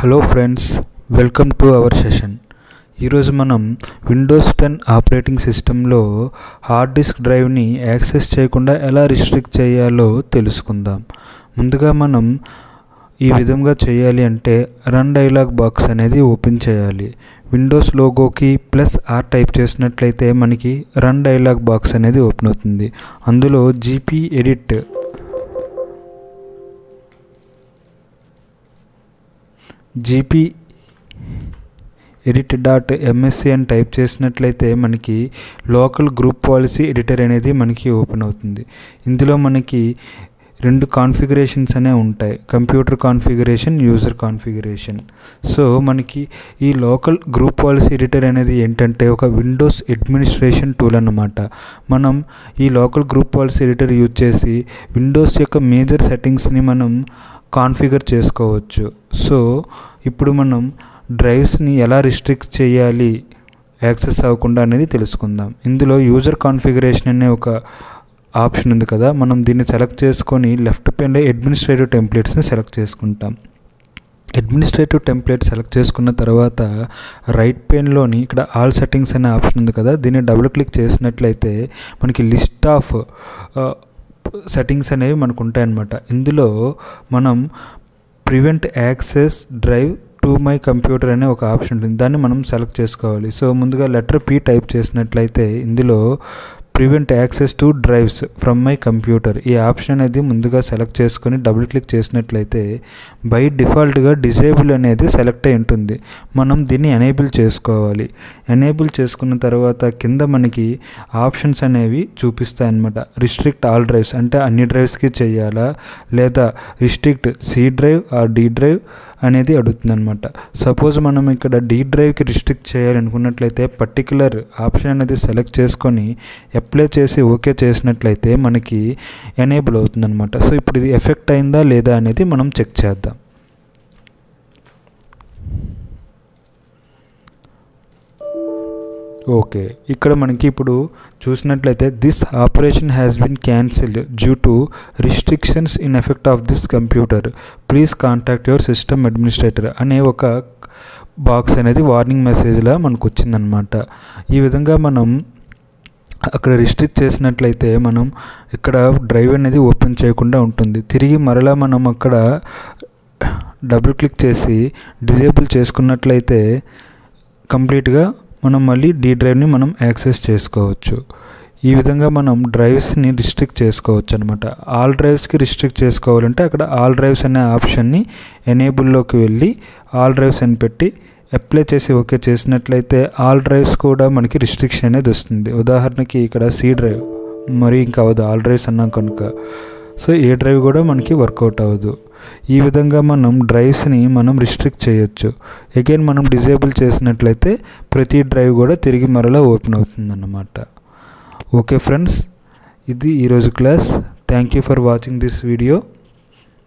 Hello friends, welcome to our session. ఈరోజు మనం Windows 10 operating సిస్టంలో హార్డ్ డిస్క్ డ్రైవ్ని యాక్సెస్ చేయకుండా ఎలా రిస్ట్రిక్ట్ చేయాలో తెలుసుకుందాం. ముందుగా మనం ఈ విధంగా చేయాలి అంటే రన్ డైలాగ్ బాక్స్ అనేది ఓపెన్ చేయాలి. విండోస్ లోగోకి +R టైప్ చేసినట్లయితే మనకి రన్ డైలాగ్ బాక్స్ అనేది ఓపెన్ అవుతుంది. అందులో gpedit.msc అని టైప్ చేసినట్లయితే మనకి లోకల్ గ్రూప్ పాలసీ ఎడిటర్ అనేది మనకి ఓపెన్ అవుతుంది. ఇందులో మనకి రెండు కాన్ఫిగరేషన్స్ అనేవి ఉంటాయి, computer configuration, user configuration. So మనకి ఈ లోకల్ గ్రూప్ పాలసీ ఎడిటర్ అనేది ఏంటంటే ఒక విండోస్ అడ్మినిస్ట్రేషన్ టూల్ అన్నమాట. మనం ఈ local group policy editor use చేసి విండోస్ యొక్క మేజర్ సెట్టింగ్స్ని మనం కాన్ఫిగర్ చేసుకోవచ్చు. సో ఇప్పుడు మనం డ్రైవ్స్ని ఎలా రిస్ట్రిక్ట్ చేయాలి యాక్సెస్ అవ్వకుండా అనేది తెలుసుకుందాం. ఇందులో యూజర్ కాన్ఫిగరేషన్ అనే ఒక ఆప్షన్ ఉంది కదా, మనం దీన్ని సెలెక్ట్ చేసుకొని లెఫ్ట్ పెన్లో అడ్మినిస్ట్రేటివ్ టెంప్లెట్స్ని సెలెక్ట్ చేసుకుంటాం. అడ్మినిస్ట్రేటివ్ టెంప్లెట్ సెలెక్ట్ చేసుకున్న తర్వాత రైట్ పెన్లోని ఇక్కడ ఆల్ సెట్టింగ్స్ అనే ఆప్షన్ ఉంది కదా, దీన్ని డబుల్ క్లిక్ చేసినట్లయితే మనకి లిస్ట్ ఆఫ్ సెట్టింగ్స్ అనేవి మనకు ఉంటాయన్నమాట. ఇందులో మనం prevent access drive to my computer అనే ఒక ఆప్షన్ ఉంటుంది, దాన్ని మనం సెలెక్ట్ చేసుకోవాలి. సో ముందుగా లెటర్ P టైప్ చేసినట్లయితే ఇందులో prevent access to drives from my computer ఈ ఆప్షన్ అనేది ముందుగా సెలెక్ట్ చేసుకొని డబుల్ క్లిక్ చేసినట్లయితే బై డిఫాల్ట్గా డిజేబుల్ అనేది సెలెక్ట్ అయి ఉంటుంది. మనం దీన్ని ఎనేబుల్ చేసుకోవాలి. ఎనేబుల్ చేసుకున్న తర్వాత కింద మనకి ఆప్షన్స్ అనేవి చూపిస్తాయి అన్నమాట. రిస్ట్రిక్ట్ ఆల్ డ్రైవ్స్ అంటే అన్ని డ్రైవ్స్కి చేయాలా, లేదా restrict C drive or D drive అనేది అడుగుతుంది అనమాట. సపోజ్ మనం ఇక్కడ D డ్రైవ్కి రిస్ట్రిక్ట్ చేయాలనుకున్నట్లయితే పర్టికులర్ ఆప్షన్ అనేది సెలెక్ట్ చేసుకొని అప్లై చేసి ఓకే చేసినట్లయితే మనకి ఎనేబుల్ అవుతుందన్నమాట. సో ఇప్పుడు ఇది ఎఫెక్ట్ అయిందా లేదా అనేది మనం చెక్ చేద్దాం. ఓకే, ఇక్కడ మనకి ఇప్పుడు చూసినట్లయితే this operation has been cancelled due to restrictions in effect of this computer, please contact your system administrator అనే ఒక బాక్స్ అనేది వార్నింగ్ మెసేజ్లా మనకు వచ్చిందనమాట. ఈ విధంగా మనం అక్కడ రిస్ట్రిక్ట్ చేసినట్లయితే మనం ఇక్కడ డ్రైవ్ అనేది ఓపెన్ చేయకుండా ఉంటుంది. తిరిగి మరలా మనం అక్కడ డబుల్ క్లిక్ చేసి డిజేబుల్ చేసుకున్నట్లయితే కంప్లీట్గా మనం మళ్ళీ D డ్రైవ్ని మనం యాక్సెస్ చేసుకోవచ్చు. ఈ విధంగా మనం డ్రైవ్స్ని రిస్ట్రిక్ట్ చేసుకోవచ్చు అనమాట. ఆల్ డ్రైవ్స్కి రిస్ట్రిక్ట్ చేసుకోవాలంటే అక్కడ ఆల్ డ్రైవ్స్ అనే ఆప్షన్ని ఎనేబుల్లోకి వెళ్ళి ఆల్ డ్రైవ్స్ అని పెట్టి అప్లై చేసి ఓకే చేసినట్లయితే ఆల్ డ్రైవ్స్ కూడా మనకి రిస్ట్రిక్షన్ అనేది వస్తుంది. ఉదాహరణకి ఇక్కడ C డ్రైవ్ మరి ఇంకా అవ్వదు, ఆల్ డ్రైవ్స్ అన్నాం కనుక. సో ఏ డ్రైవ్ కూడా మనకి వర్కౌట్ అవ్వదు. ఈ విధంగా మనం డ్రైవ్స్ని మనం రిస్ట్రిక్ట్ చేయొచ్చు. అగైన్ మనం డిజేబుల్ చేసినట్లయితే ప్రతి డ్రైవ్ కూడా తిరిగి మరలా ఓపెన్ అవుతుంది అన్నమాట. ఓకే ఫ్రెండ్స్, ఇది ఈరోజు class. Thank you for watching this video.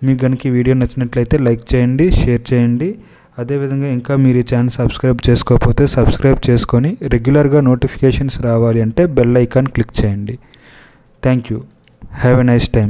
మీకు కనుక ఈ వీడియో నచ్చినట్లయితే లైక్ చేయండి, షేర్ చేయండి. అదేవిధంగా ఇంకా మీరు ఈ ఛానల్ సబ్స్క్రైబ్ చేసుకోకపోతే సబ్స్క్రైబ్ చేసుకొని రెగ్యులర్గా నోటిఫికేషన్స్ రావాలి అంటే బెల్ ఐకాన్ క్లిక్ చేయండి. Thank you. Have a nice time.